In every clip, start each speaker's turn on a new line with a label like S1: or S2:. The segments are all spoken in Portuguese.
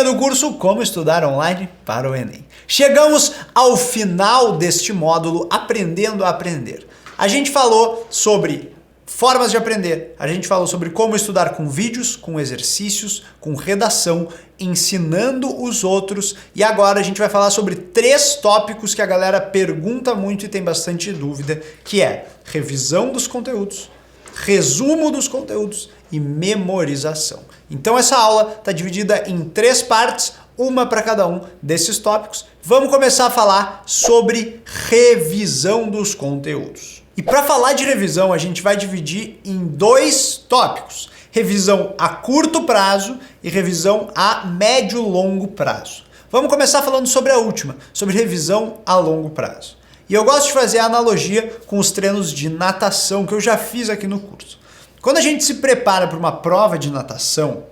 S1: no curso Como Estudar Online para o Enem. Chegamos ao final deste módulo Aprendendo a Aprender. A gente falou sobre formas de aprender, a gente falou sobre como estudar com vídeos, com exercícios, com redação, ensinando os outros, e agora a gente vai falar sobre 3 tópicos que a galera pergunta muito e tem bastante dúvida, que é revisão dos conteúdos, resumo dos conteúdos e memorização. Então essa aula está dividida em 3 partes, uma para cada um desses tópicos. Vamos começar a falar sobre revisão dos conteúdos. E para falar de revisão, a gente vai dividir em 2 tópicos: revisão a curto prazo e revisão a médio e longo prazo. Vamos começar falando sobre a última, sobre revisão a longo prazo. E eu gosto de fazer a analogia com os treinos de natação que eu já fiz aqui no curso. Quando a gente se prepara para uma prova de natação,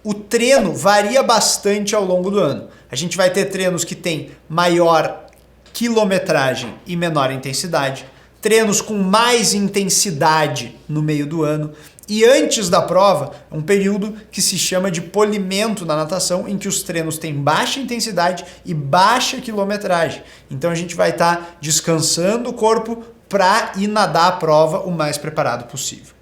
S1: o treino varia bastante ao longo do ano. A gente vai ter treinos que têm maior quilometragem e menor intensidade, treinos com mais intensidade no meio do ano, e antes da prova, um período que se chama de polimento na natação, em que os treinos têm baixa intensidade e baixa quilometragem. Então a gente vai estar descansando o corpo para ir nadar a prova o mais preparado possível.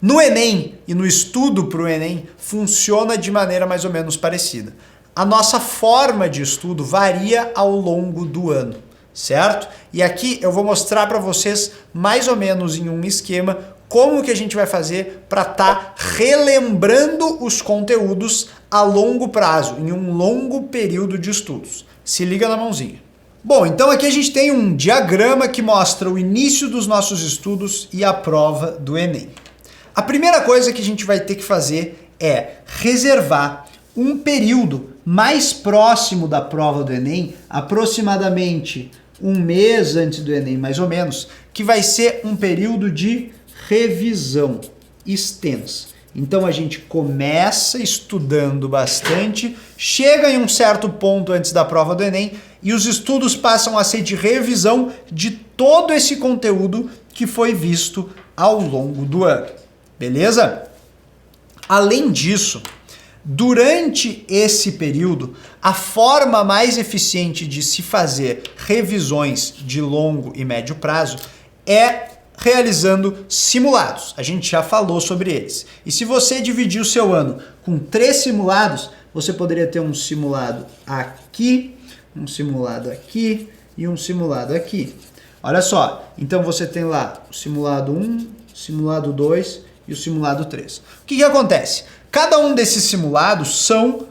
S1: No Enem e no estudo para o Enem funciona de maneira mais ou menos parecida. A nossa forma de estudo varia ao longo do ano, certo? E aqui eu vou mostrar para vocês mais ou menos em um esquema como que a gente vai fazer para estar relembrando os conteúdos a longo prazo, em um longo período de estudos. Se liga na mãozinha. Bom, então aqui a gente tem um diagrama que mostra o início dos nossos estudos e a prova do Enem. A primeira coisa que a gente vai ter que fazer é reservar um período mais próximo da prova do Enem, aproximadamente um mês antes do Enem, mais ou menos, que vai ser um período de revisão extensa. Então a gente começa estudando bastante, chega em um certo ponto antes da prova do Enem e os estudos passam a ser de revisão de todo esse conteúdo que foi visto ao longo do ano. Beleza? Além disso, durante esse período, a forma mais eficiente de se fazer revisões de longo e médio prazo é realizando simulados. A gente já falou sobre eles. E se você dividir o seu ano com 3 simulados, você poderia ter um simulado aqui, um simulado aqui e um simulado aqui. Olha só, então você tem lá o simulado 1, simulado 2 e o simulado 3. O que acontece? Cada um desses simulados são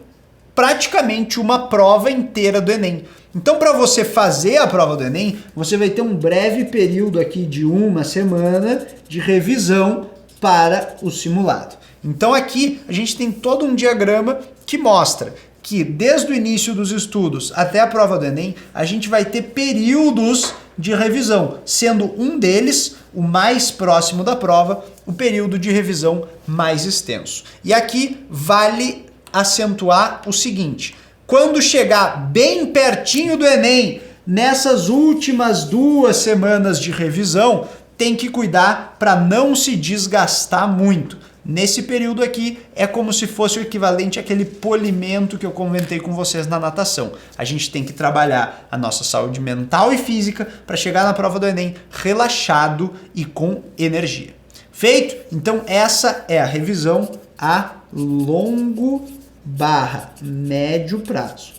S1: praticamente uma prova inteira do Enem. Então, para você fazer a prova do Enem, você vai ter um breve período aqui de 1 semana de revisão para o simulado. Então aqui a gente tem todo um diagrama que mostra que desde o início dos estudos até a prova do Enem, a gente vai ter períodos de revisão, sendo um deles, o mais próximo da prova, o período de revisão mais extenso. E aqui vale acentuar o seguinte: quando chegar bem pertinho do Enem, nessas últimas 2 semanas de revisão, tem que cuidar para não se desgastar muito. Nesse período aqui é como se fosse o equivalente àquele polimento que eu comentei com vocês na natação. A gente tem que trabalhar a nossa saúde mental e física para chegar na prova do Enem relaxado e com energia. Feito? Então essa é a revisão a longo/médio prazo.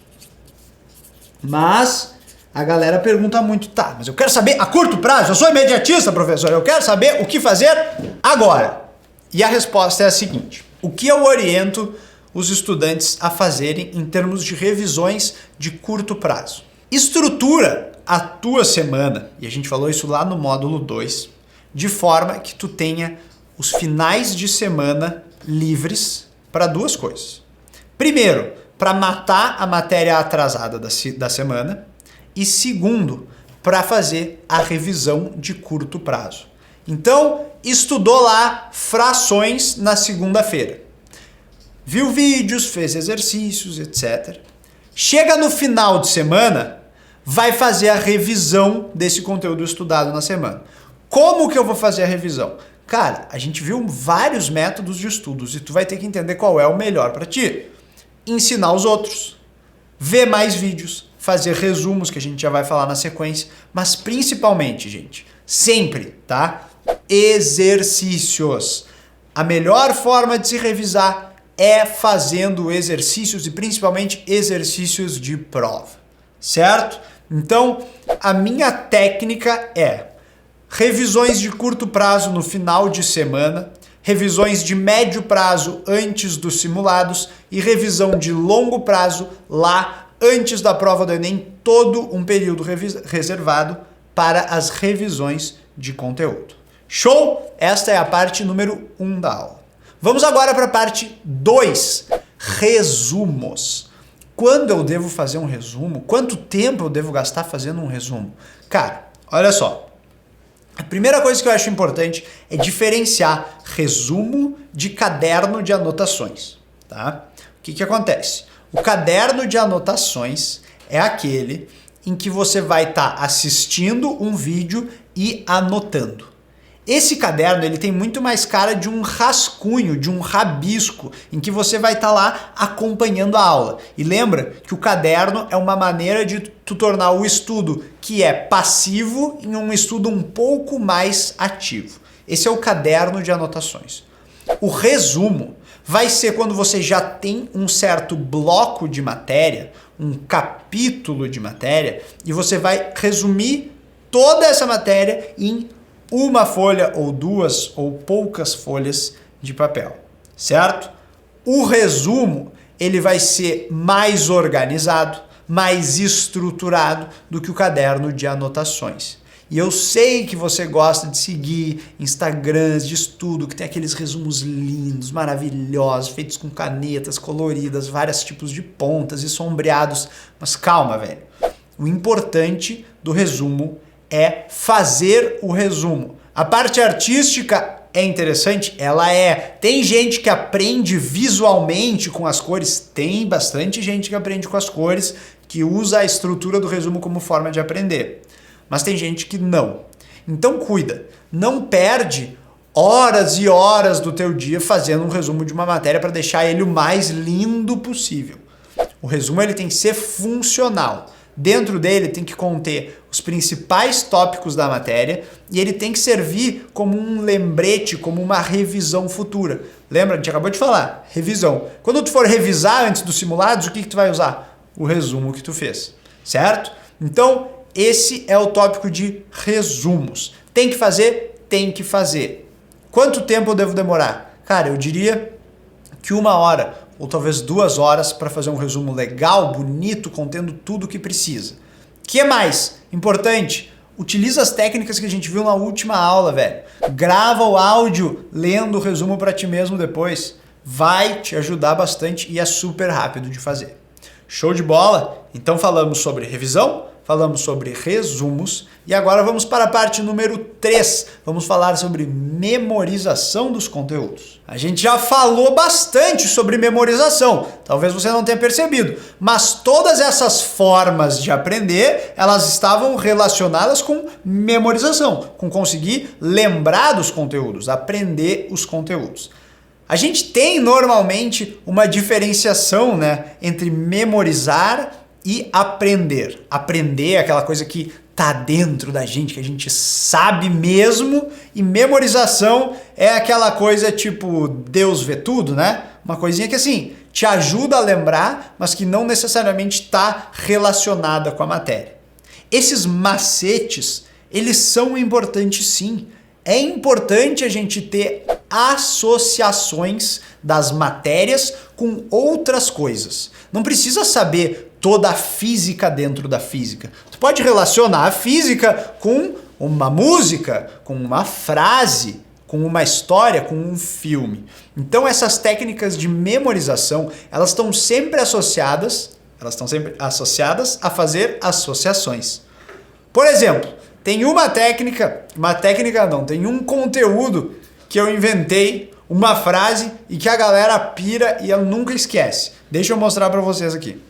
S1: Mas a galera pergunta muito, tá, mas eu quero saber a curto prazo, eu sou imediatista, professor, eu quero saber o que fazer agora. E a resposta é a seguinte: o que eu oriento os estudantes a fazerem em termos de revisões de curto prazo? Estrutura a tua semana, e a gente falou isso lá no módulo 2, de forma que tu tenha os finais de semana livres para 2 coisas. Primeiro, para matar a matéria atrasada da semana, e segundo, para fazer a revisão de curto prazo. Então, estudou lá frações na segunda-feira. Viu vídeos, fez exercícios, etc. Chega no final de semana, vai fazer a revisão desse conteúdo estudado na semana. Como que eu vou fazer a revisão? Cara, a gente viu vários métodos de estudos e tu vai ter que entender qual é o melhor para ti. ensinar os outros, ver mais vídeos, fazer resumos que a gente já vai falar na sequência, mas principalmente, gente, sempre, tá? Exercícios. A melhor forma de se revisar é fazendo exercícios e principalmente exercícios de prova, certo? Então, a minha técnica é revisões de curto prazo no final de semana, revisões de médio prazo antes dos simulados e revisão de longo prazo lá antes da prova do Enem, todo um período reservado para as revisões de conteúdo. Show? Esta é a parte número 1 da aula. Vamos agora para a parte 2, resumos. Quando eu devo fazer um resumo? Quanto tempo eu devo gastar fazendo um resumo? Cara, olha só. A primeira coisa que eu acho importante é diferenciar resumo de caderno de anotações, tá? O que acontece? O caderno de anotações é aquele em que você vai estar assistindo um vídeo e anotando. Esse caderno ele tem muito mais cara de um rascunho, de um rabisco, em que você vai estar lá acompanhando a aula. E lembra que o caderno é uma maneira de tu tornar o estudo que é passivo em um estudo um pouco mais ativo. Esse é o caderno de anotações. O resumo vai ser quando você já tem um certo bloco de matéria, um capítulo de matéria, e você vai resumir toda essa matéria em uma folha ou duas ou poucas folhas de papel, certo? O resumo, ele vai ser mais organizado, mais estruturado do que o caderno de anotações. E eu sei que você gosta de seguir Instagrams de estudo que tem aqueles resumos lindos, maravilhosos, feitos com canetas coloridas, vários tipos de pontas e sombreados. Mas calma, velho. O importante do resumo é fazer o resumo. A parte artística é interessante? Ela é. Tem gente que aprende visualmente com as cores? Tem bastante gente que aprende com as cores, que usa a estrutura do resumo como forma de aprender. Mas tem gente que não. Então cuida, não perde horas e horas do teu dia fazendo um resumo de uma matéria para deixar ele o mais lindo possível. O resumo ele tem que ser funcional. Dentro dele tem que conter os principais tópicos da matéria e ele tem que servir como um lembrete, como uma revisão futura. Lembra? A gente acabou de falar, revisão. Quando tu for revisar antes dos simulados, o que tu vai usar? O resumo que tu fez, certo? Então, esse é o tópico de resumos. Tem que fazer? Tem que fazer. Quanto tempo eu devo demorar? Cara, eu diria que 1 hora ou talvez 2 horas para fazer um resumo legal, bonito, contendo tudo o que precisa. O que mais? Importante, utiliza as técnicas que a gente viu na última aula, velho. Grava o áudio lendo o resumo para ti mesmo depois. Vai te ajudar bastante e é super rápido de fazer. Show de bola? Então falamos sobre revisão, falamos sobre resumos e agora vamos para a parte número 3. Vamos falar sobre memorização dos conteúdos. A gente já falou bastante sobre memorização, talvez você não tenha percebido, mas todas essas formas de aprender, elas estavam relacionadas com memorização, com conseguir lembrar dos conteúdos, aprender os conteúdos. A gente tem normalmente uma diferenciação, né, entre memorizar e aprender. Aprender é aquela coisa que tá dentro da gente, que a gente sabe mesmo, e memorização é aquela coisa tipo Deus vê tudo, né? Uma coisinha que assim, te ajuda a lembrar, mas que não necessariamente está relacionada com a matéria. Esses macetes, eles são importantes sim. É importante a gente ter associações das matérias com outras coisas. Não precisa saber toda a física dentro da física. Tu pode relacionar a física com uma música, com uma frase, com uma história, com um filme. Então essas técnicas de memorização, elas estão sempre associadas a fazer associações. Por exemplo, tem tem um conteúdo que eu inventei, uma frase e que a galera pira e ela nunca esquece. Deixa eu mostrar para vocês aqui.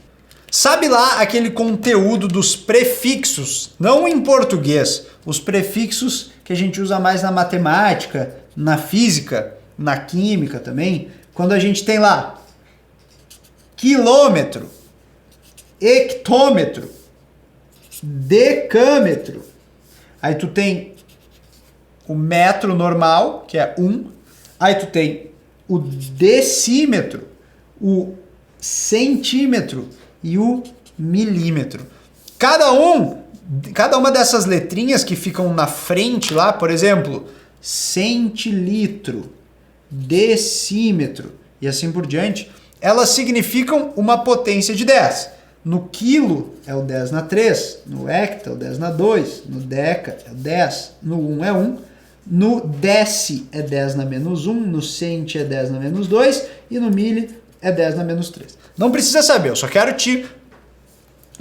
S1: Sabe lá aquele conteúdo dos prefixos? Não em português, os prefixos que a gente usa mais na matemática, na física, na química também. Quando a gente tem lá quilômetro, hectômetro, decâmetro. Aí tu tem o metro normal, que é 1. Aí tu tem o decímetro, o centímetro e o milímetro. Cada uma dessas letrinhas que ficam na frente lá, por exemplo, centilitro, decímetro e assim por diante, elas significam uma potência de 10. No quilo é o 10 na 3, no hecta é o 10 na 2, no deca é o 10, no 1 é 1, no deci é 10 na menos 1, no centi é 10 na menos 2 e no mili é 10 na menos 3. Não precisa saber, eu só quero te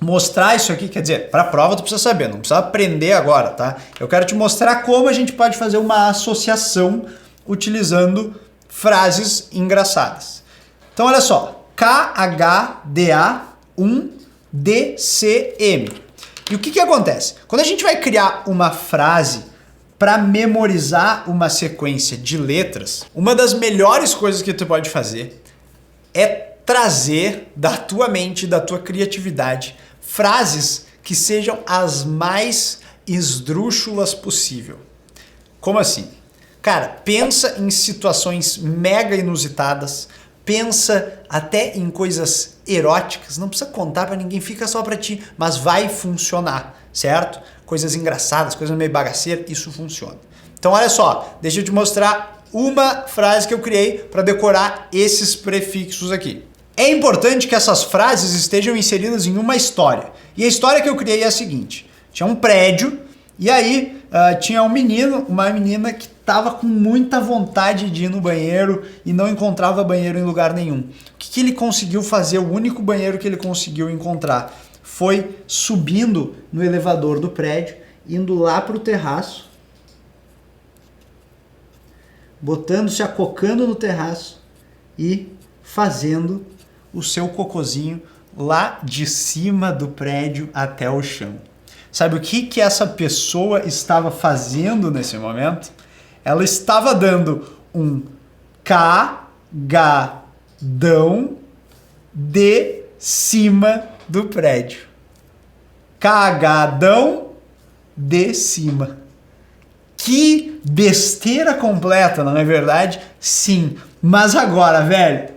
S1: mostrar isso aqui, quer dizer, para a prova tu precisa saber, não precisa aprender agora, tá? Eu quero te mostrar como a gente pode fazer uma associação utilizando frases engraçadas. Então olha só, KHDA1DCM. E o que acontece? Quando a gente vai criar uma frase para memorizar uma sequência de letras, uma das melhores coisas que tu pode fazer é trazer da tua mente, da tua criatividade, frases que sejam as mais esdrúxulas possível. Como assim? Cara, pensa em situações mega inusitadas, pensa até em coisas eróticas, não precisa contar pra ninguém, fica só pra ti, mas vai funcionar, certo? Coisas engraçadas, coisas meio bagaceiras, isso funciona. Então olha só, deixa eu te mostrar uma frase que eu criei para decorar esses prefixos aqui. É importante que essas frases estejam inseridas em uma história. E a história que eu criei é a seguinte: tinha um prédio e aí tinha um menino, uma menina que estava com muita vontade de ir no banheiro e não encontrava banheiro em lugar nenhum. O que ele conseguiu fazer? O único banheiro que ele conseguiu encontrar foi subindo no elevador do prédio, indo lá para o terraço, botando-se, acocando no terraço e fazendo o seu cocozinho lá de cima do prédio até o chão. Sabe o que essa pessoa estava fazendo nesse momento? Ela estava dando um cagadão de cima do prédio. Cagadão de cima. Que besteira completa, não é verdade? Sim, mas agora, velho,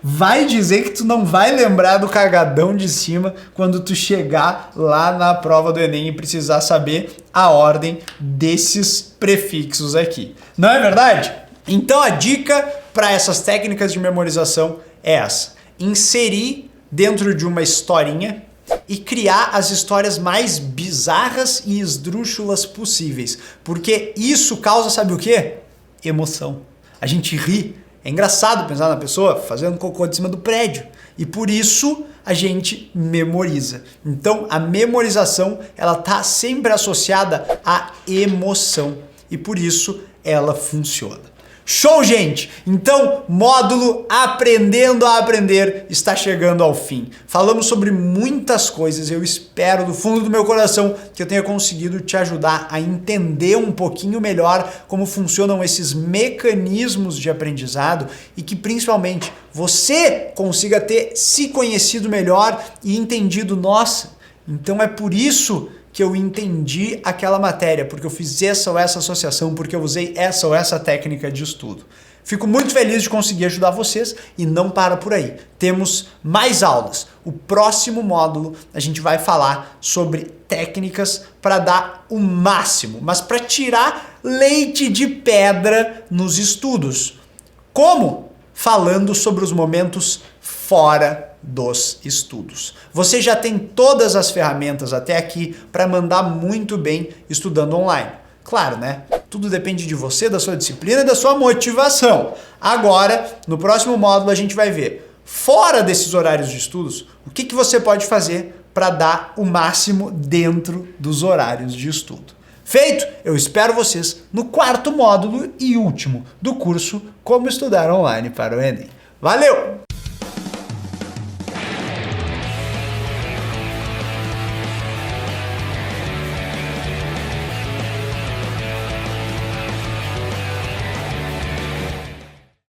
S1: vai dizer que tu não vai lembrar do cagadão de cima quando tu chegar lá na prova do Enem e precisar saber a ordem desses prefixos aqui. Não é verdade? Então a dica para essas técnicas de memorização é essa: inserir dentro de uma historinha e criar as histórias mais bizarras e esdrúxulas possíveis. Porque isso causa, sabe o quê? Emoção. A gente ri. É engraçado pensar na pessoa fazendo cocô de cima do prédio. E por isso a gente memoriza. Então a memorização, ela tá sempre associada à emoção. E por isso ela funciona. Show, gente! Então, módulo Aprendendo a Aprender está chegando ao fim. Falamos sobre muitas coisas. Eu espero do fundo do meu coração que eu tenha conseguido te ajudar a entender um pouquinho melhor como funcionam esses mecanismos de aprendizado e que principalmente você consiga ter se conhecido melhor e entendido, nossa, então é por isso que eu entendi aquela matéria, porque eu fiz essa ou essa associação, porque eu usei essa ou essa técnica de estudo. Fico muito feliz de conseguir ajudar vocês e não para por aí. Temos mais aulas. O próximo módulo a gente vai falar sobre técnicas para dar o máximo, mas para tirar leite de pedra nos estudos. Como? Falando sobre os momentos fora dos estudos. Você já tem todas as ferramentas até aqui para mandar muito bem estudando online. Claro, né? Tudo depende de você, da sua disciplina e da sua motivação. Agora, no próximo módulo, a gente vai ver, fora desses horários de estudos, o que você pode fazer para dar o máximo dentro dos horários de estudo. Feito? Eu espero vocês no quarto módulo e último do curso Como Estudar Online para o Enem. Valeu!